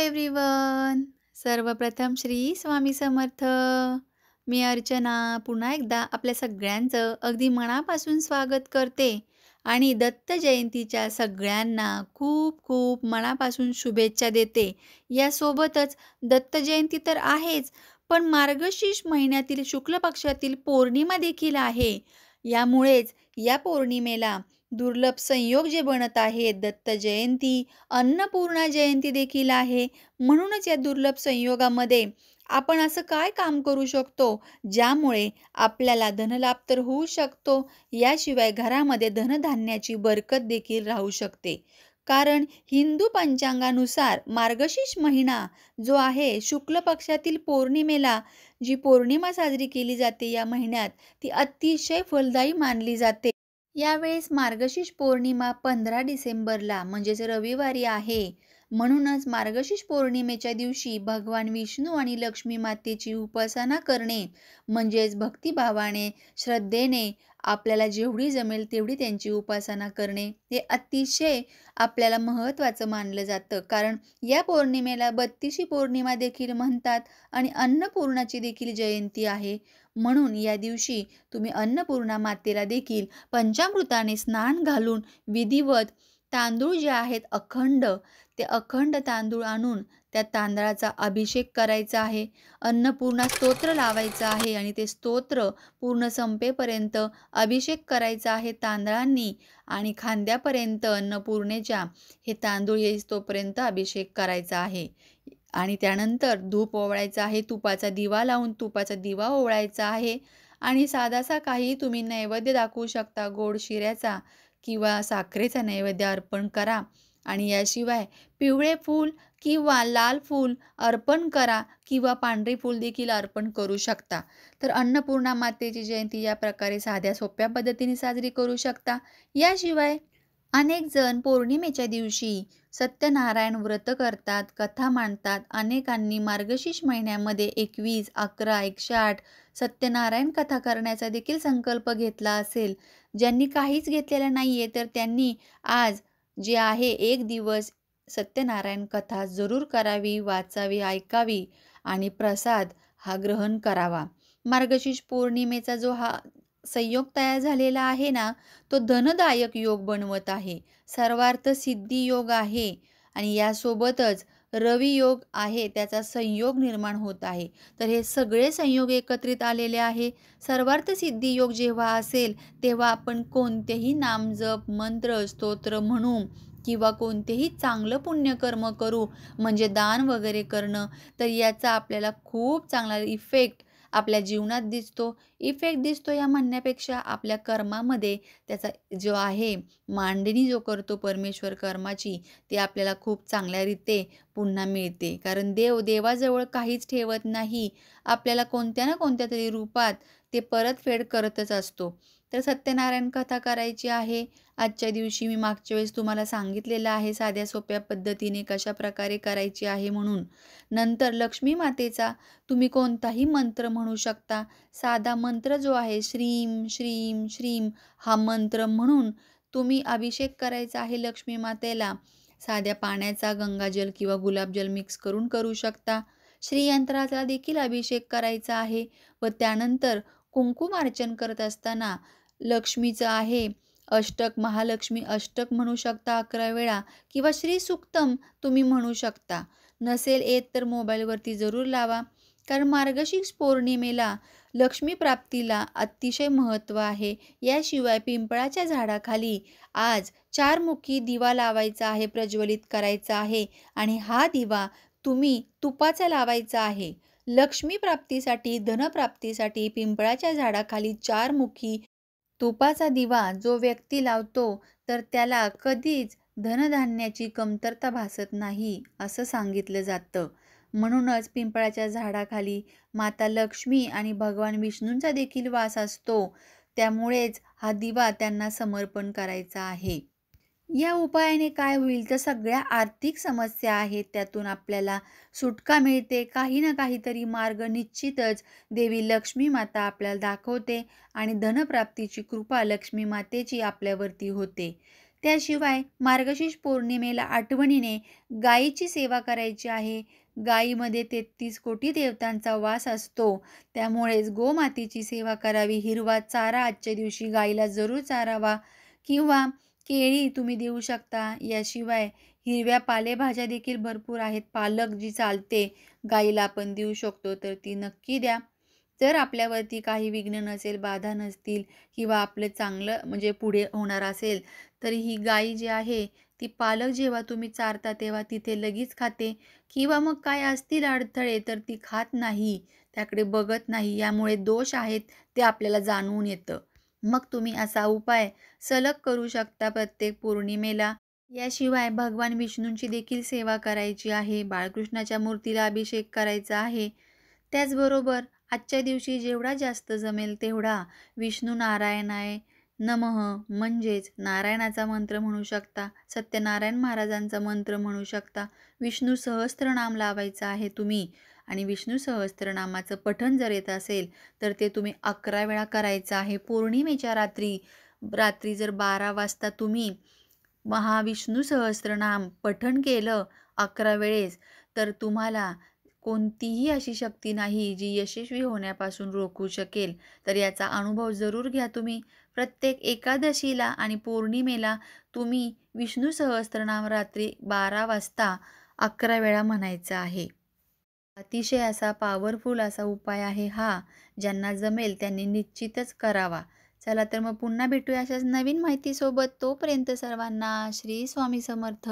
Everyone. सर्वप्रथम श्री स्वामी समर्थ. मी अर्चना पुन्हा एकदा आपल्या सगळ्यांचं अगदी मनापासून स्वागत करते आणि दत्त जयंतीच्या सगळ्यांना खूप खूप मनापासून शुभेच्छा देते. यासोबतच दत्त जयंती तर आहेच, पण मार्गशीर्ष महिन्यातील शुक्ल पक्षातील पौर्णिमा देखील आहे. यामुळेच या पौर्णिमेला दुर्लभ संयोग जे बनत आहेत, दत्त जयंती, अन्नपूर्णा जयंती देखील आहे. म्हणूनच या दुर्लभ संयोगामध्ये आपण असं काय काम करू शकतो, ज्यामुळे आपल्याला धनलाभ तर होऊ शकतो, याशिवाय घरामध्ये धनधान्याची बरकत देखील राहू शकते. कारण हिंदू पंचांगानुसार मार्गशीर्ष महिना जो आहे, शुक्ल पक्षातील पौर्णिमेला जी पौर्णिमा साजरी केली जाते या महिन्यात, ती अतिशय फलदायी मानली जाते. यावेळेस मार्गशीर्ष पौर्णिमा 15 डिसेंबरला म्हणजेच रविवारी आहे. म्हणूनच मार्गशीर्ष पौर्णिमेच्या दिवशी भगवान विष्णू आणि लक्ष्मी मातेची उपासना करणे म्हणजेच भक्तिभावाने, श्रद्धेने आपल्याला जेवढी जमेल तेवढी त्यांची उपासना करणे हे अतिशय आपल्याला महत्त्वाचं मानलं जातं. कारण या पौर्णिमेला 32शी पौर्णिमा देखील म्हणतात आणि अन्नपूर्णाची देखील जयंती आहे. म्हणून या दिवशी तुम्ही अन्नपूर्णा मातेला देखील पंचामृताने स्नान घालून विधिवत तांदूळ जे आहेत अखंड, ते अखंड तांदूळ आणून त्या तांदळाचा अभिषेक करायचा आहे. अन्नपूर्णा स्तोत्र लावायचं आहे आणि ते स्तोत्र पूर्ण संपेपर्यंत अभिषेक करायचा आहे तांदळांनी आणि खांद्यापर्यंत अन्नपूर्णेच्या हे तांदूळ येईस्तोपर्यंत अभिषेक करायचा आहे. आणि त्यानंतर धूप ओवाळायचा आहे. तुपाचा दिवा लावून तुपाचा दिवा ओवाळायचा आहे आणि साधासा काही तुम्ही नैवेद्य दाखवू शकता. गोड शिऱ्याचा किंवा साखरेचा नैवेद्य अर्पण करा आणि याशिवाय पिवळे फूल किंवा लाल फूल अर्पण करा किंवा पांढरे फूल देखील अर्पण करू शकता. तर अन्नपूर्णा मातेची जयंती या प्रकारे साध्या सोप्या पद्धतीने साजरी करू शकता. याशिवाय अनेक जण पौर्णिमेच्या दिवशी सत्यनारायण व्रत करतात, कथा मांडतात. अनेकांनी मार्गशीर्ष महिन्यामध्ये 21, 11, 108 सत्यनारायण कथा करण्याचा देखील संकल्प घेतला असेल. ज्यांनी काहीच घेतलेलं नाहीये, तर त्यांनी आज जे आहे एक दिवस सत्यनारायण कथा जरूर करावी, वाचावी, ऐकावी आणि प्रसाद हा ग्रहण करावा. मार्गशीर्ष पौर्णिमेचा जो हा संयोग तयार झालेला आहे ना, तो धनदायक योग बनवत आहे. सर्वार्थ सिद्धी योग आहे आणि यासोबतच रवी योग आहे, त्याचा संयोग निर्माण होत आहे. तर हे सगळे संयोग एकत्रित आलेले आहे. सर्वार्थ सिद्धी योग जेव्हा असेल, तेव्हा आपण कोणतेही नामजप, मंत्र, स्तोत्र म्हणू किंवा कोणतेही चांगलं पुण्यकर्म करू, म्हणजे दान वगैरे करणं, तर याचा आपल्याला खूप चांगला इफेक्ट आपल्या जीवनात दिसतो. इफेक्ट दिसतो या म्हणण्यापेक्षा आपल्या कर्मामध्ये त्याचा जो आहे मांडणी जो करतो परमेश्वर कर्माची, ती आपल्याला खूप चांगल्या रीते पुन्हा मिळते. कारण देव देवाजवळ काहीच ठेवत नाही. आपल्याला कोणत्या ना कोणत्या तरी रूपात ते परतफेड करतच असतो. तर सत्यनारायण कथा करायची आहे. आजच्या दिवशी मी मागच्या वेळेस तुम्हाला सांगितलेलं आहे साध्या सोप्या पद्धतीने कशाप्रकारे करायची आहे म्हणून. नंतर लक्ष्मी मातेचा तुम्ही कोणताही मंत्र म्हणू शकता. साधा मंत्र जो आहे श्रीम श्रीम श्रीम हा मंत्र म्हणून तुम्ही अभिषेक करायचा आहे लक्ष्मी मातेला. साध्या पाण्याचा गंगाजल किंवा गुलाबजल मिक्स करून करू शकता. श्रीयंत्राचा देखील अभिषेक करायचा आहे व त्यानंतर कुंकुमार्चन करत असताना लक्ष्मीचं आहे अष्टक, महालक्ष्मी अष्टक म्हणू शकता 11 वेळा किंवा श्री सुक्तम तुम्ही म्हणू शकता. नसेल येत तर मोबाईलवरती जरूर लावा. कारण मार्गशीर्ष पौर्णिमेला लक्ष्मी प्राप्तीला अतिशय महत्त्व आहे. याशिवाय पिंपळाच्या झाडाखाली आज 4 मुखी दिवा लावायचा आहे, प्रज्वलित करायचा आहे आणि हा दिवा तुम्ही तुपाचा लावायचा आहे. लक्ष्मी प्राप्तीसाठी, धनप्राप्तीसाठी पिंपळाच्या झाडाखाली 4 मुखी तुपाचा दिवा जो व्यक्ती लावतो, तर त्याला कधीच धनधान्याची कमतरता भासत नाही, असं सांगितलं जातं. म्हणूनच पिंपळाच्या झाडाखाली माता लक्ष्मी आणि भगवान विष्णूंचा देखील वास असतो. त्यामुळेच हा दिवा त्यांना समर्पण करायचा आहे. या उपायाने काय होईल तर सगळ्या आर्थिक समस्या आहेत त्यातून आपल्याला सुटका मिळते. काही ना काहीतरी मार्ग निश्चितच देवी लक्ष्मी माता आपल्याला दाखवते आणि धनप्राप्तीची कृपा लक्ष्मी मातेची आपल्यावरती होते. त्याशिवाय मार्गशीर्ष पौर्णिमेला आठवणीने गायीची सेवा करायची आहे. गायीमध्ये 33 कोटी देवतांचा वास असतो. त्यामुळेच गोमातेची सेवा करावी. हिरवा चारा आजच्या दिवशी गायीला जरूर चारावा किंवा केळी तुम्ही देऊ शकता. याशिवाय हिरव्या पालेभाज्या देखील भरपूर आहेत. पालक जी चालते, गायीला आपण देऊ शकतो, तर ती नक्की द्या. जर आपल्यावरती काही विघ्न नसेल, बाधा नसतील किंवा आपलं चांगलं म्हणजे पुढे होणार असेल, तर ही गाय जी आहे, ती पालक जेव्हा तुम्ही चारता तेव्हा तिथे लगेच खाते किंवा मग काय असतील अडथळे तर ती खात नाही, त्याकडे बघत नाही. यामुळे दोष आहेत ते आपल्याला जाणवून येतं. मग तुम्ही असा उपाय सलग करू शकता प्रत्येक पौर्णिमेला. याशिवाय भगवान विष्णूंची देखील सेवा करायची आहे. बाळकृष्णाच्या मूर्तीला अभिषेक करायचा आहे. त्याचबरोबर आजच्या दिवशी जेवढा जास्त जमेल तेवढा विष्णू नारायणाय नमः म्हणजेच नारायणाचा मंत्र म्हणू शकता, सत्यनारायण महाराजांचा मंत्र म्हणू शकता, विष्णू सहस्त्रनाम लावायचा आहे तुम्ही आणि विष्णू सहस्त्रनामाचं पठण जर येत असेल तर ते तुम्ही 11 वेळा करायचं आहे. पौर्णिमेच्या रात्री रात्री जर 12 वाजता तुम्ही महाविष्णू सहस्त्रनाम पठण केलं 11 वेळेस, तर तुम्हाला कोणतीही अशी शक्ती नाही जी यशस्वी होण्यापासून रोखू शकेल. तर याचा अनुभव जरूर घ्या तुम्ही. प्रत्येक एकादशीला आणि पौर्णिमेला तुम्ही विष्णू सहस्त्रनाम रात्री 12 वाजता 11 वेळा म्हणायचा आहे. अतिशय असा पॉवरफुल असा उपाय आहे हा. ज्यांना जमेल त्यांनी निश्चितच करावा. चला तर मग पुन्हा भेटूया अशाच नवीन माहितीसोबत. तोपर्यंत सर्वांना श्री स्वामी समर्थ.